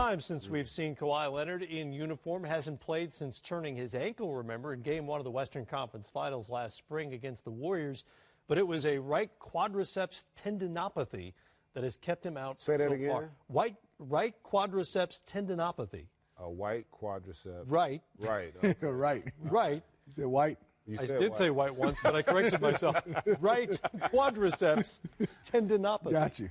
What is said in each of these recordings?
time since we've seen Kawhi Leonard in uniform. Hasn't played since turning his ankle, remember, in Game 1 of the Western Conference Finals last spring against the Warriors. But it was a right quadriceps tendinopathy that has kept him out Say that so again? far. Right quadriceps tendinopathy. A white quadricep. Right. Right. Right. Right. You said white. You I said did white. say white once, but I corrected myself. Right quadriceps tendinopathy. Got you.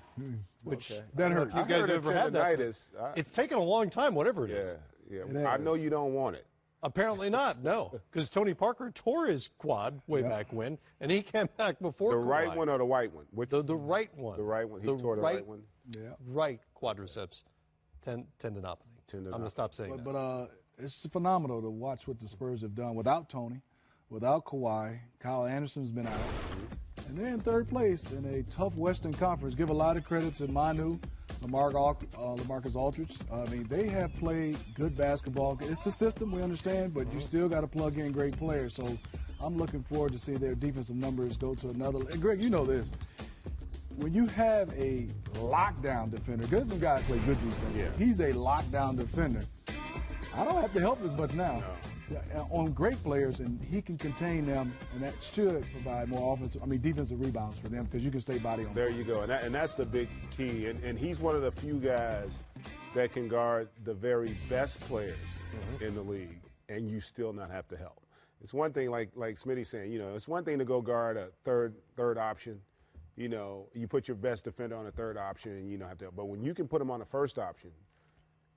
Which That hurt. you guys heard ever of had that? tendinitis. It's taken a long time, whatever it is. Yeah. It I know is. you don't want it. Apparently not, no. Because Tony Parker tore his quad way back when, and he came back before The Kawhi. right one or the white one? Which The right one. The right one. He tore the right one. Yeah. Right quadriceps tendinopathy. I'm going to stop saying that. But it's phenomenal to watch what the Spurs have done without Tony, without Kawhi. Kyle Anderson's been out. And they're in third place in a tough Western Conference. Give a lot of credit to Manu, LaMarcus Aldridge. I mean, they have played good basketball. It's the system, we understand, but you still got to plug in great players. So I'm looking forward to seeing their defensive numbers go to another. And Greg, you know this. When you have a lockdown defender, because some guys play good defense, he's a lockdown defender. I don't have to help as much now. On great players, and he can contain them, and that should provide more defensive rebounds for them because you can stay body on. There you go, and that's the big key. And he's one of the few guys that can guard the very best players in the league, and you still not have to help. It's one thing, like Smitty's saying, it's one thing to go guard a third option. You put your best defender on a third option, and you don't have to help. But when you can put him on a first option,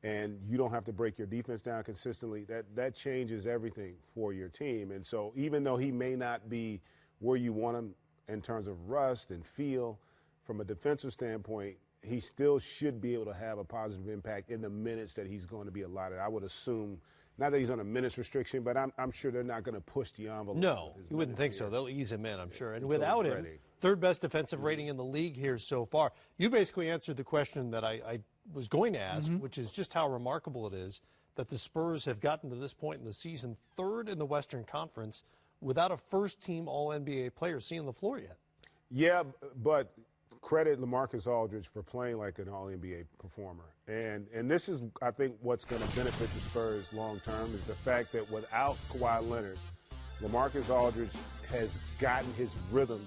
and you don't have to break your defense down consistently, that changes everything for your team. And so even though he may not be where you want him in terms of rust and feel, from a defensive standpoint, he still should be able to have a positive impact in the minutes that he's going to be allotted. I would assume, not that he's on a minutes restriction, but I'm sure they're not going to push the envelope. No, you wouldn't think so. They'll ease him in, I'm sure. And Until without he's him, ready. third best defensive rating in the league here so far. You basically answered the question that I was going to ask, which is just how remarkable it is that the Spurs have gotten to this point in the season, third in the Western Conference, without a first-team All-NBA player seeing the floor yet. Yeah, but credit LaMarcus Aldridge for playing like an All-NBA performer. And this is, I think, what's going to benefit the Spurs long-term is the fact that without Kawhi Leonard, LaMarcus Aldridge has gotten his rhythm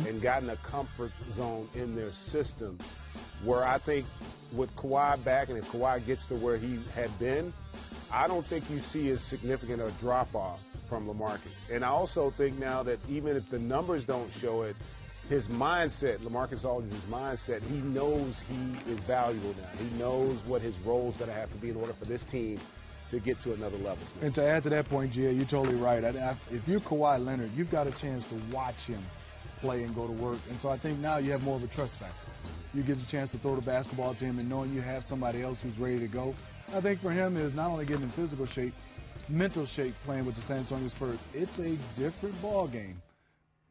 and gotten a comfort zone in their system where I think with Kawhi back and if Kawhi gets to where he had been, I don't think you see as significant a drop-off from LaMarcus. And I also think now that even if the numbers don't show it, his mindset, LaMarcus Aldridge's mindset, he knows he is valuable now. He knows what his role's going to have to be in order for this team to get to another level. And to add to that point, Gia, you're totally right. If you're Kawhi Leonard, you've got a chance to watch him play and go to work. And so I think now you have more of a trust factor. You get a chance to throw the basketball to him and knowing you have somebody else who's ready to go. I think for him is not only getting in physical shape, mental shape playing with the San Antonio Spurs. It's a different ball game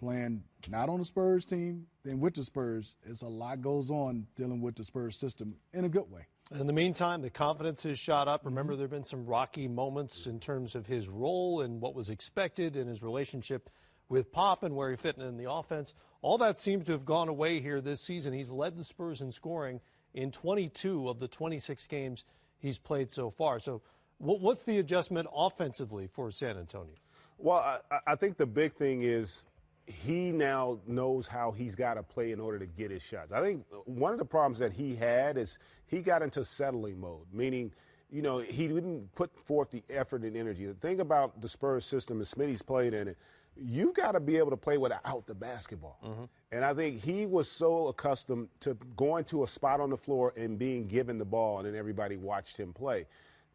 playing not on the Spurs team than with the Spurs. It's a lot goes on dealing with the Spurs system in a good way. In the meantime, the confidence is shot up. Remember, there have been some rocky moments in terms of his role and what was expected in his relationship with Pop and where he fit in the offense. All that seems to have gone away here this season. He's led the Spurs in scoring in 22 of the 26 games he's played so far. So what's the adjustment offensively for San Antonio? Well, I think the big thing is he now knows how he's got to play in order to get his shots. I think one of the problems that he had is he got into settling mode, meaning, he didn't put forth the effort and energy. The thing about the Spurs system, and Smitty's played in it, you got to be able to play without the basketball. And I think he was so accustomed to going to a spot on the floor and being given the ball, and then everybody watched him play.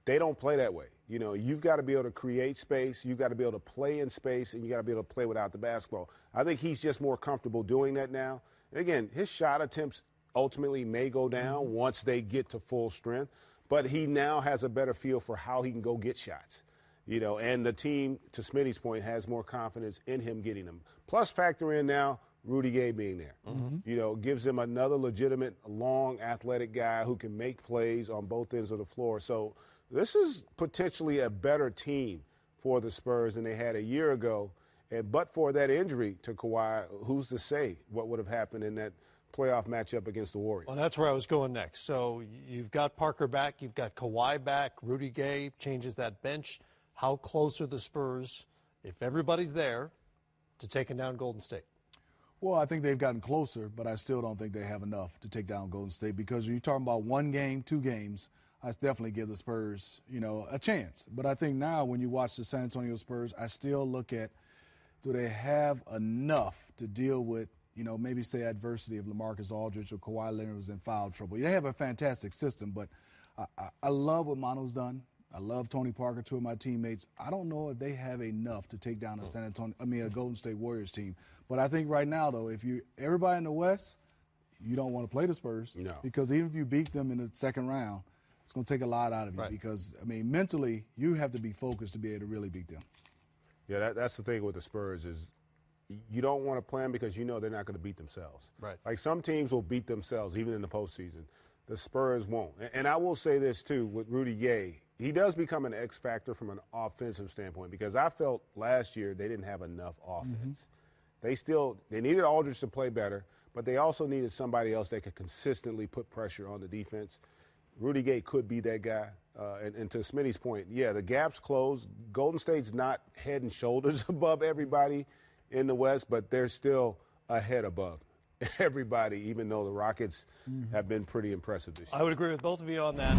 They don't play that way. You've got to be able to create space. You've got to be able to play in space, and you got to be able to play without the basketball. I think he's just more comfortable doing that now. Again, his shot attempts ultimately may go down once they get to full strength, but he now has a better feel for how he can go get shots. And the team, to Smitty's point, has more confidence in him getting them. Plus, factor in now Rudy Gay being there. Gives him another legitimate, long, athletic guy who can make plays on both ends of the floor. So this is potentially a better team for the Spurs than they had a year ago. But for that injury to Kawhi, who's to say what would have happened in that playoff matchup against the Warriors. Well, that's where I was going next. So you've got Parker back, you've got Kawhi back, Rudy Gay changes that bench. How close are the Spurs, if everybody's there, to taking down Golden State? Well, I think they've gotten closer, but I still don't think they have enough to take down Golden State because when you're talking about 1 game, 2 games, I definitely give the Spurs, a chance. But I think now when you watch the San Antonio Spurs, I still look at, do they have enough to deal with, maybe say adversity of LaMarcus Aldridge or Kawhi Leonard was in foul trouble. They have a fantastic system, but I love what Manu's done. I love Tony Parker, 2 of my teammates. I don't know if they have enough to take down a Golden State Warriors team. But I think right now, though, everybody in the West, you don't want to play the Spurs. No. Because even if you beat them in the second round, it's going to take a lot out of you. Right. Because, mentally, you have to be focused to be able to really beat them. Yeah, that's the thing with the Spurs is you don't want to play them because you know they're not going to beat themselves. Right. Like some teams will beat themselves even in the postseason. The Spurs won't. And I will say this, too, with Rudy Gay. He does become an X factor from an offensive standpoint because I felt last year they didn't have enough offense. They needed Aldridge to play better, but they also needed somebody else that could consistently put pressure on the defense. Rudy Gay could be that guy. And to Smitty's point, yeah, the gap's closed. Golden State's not head and shoulders above everybody in the West, but they're still a head above everybody, even though the Rockets have been pretty impressive this year. I would agree with both of you on that.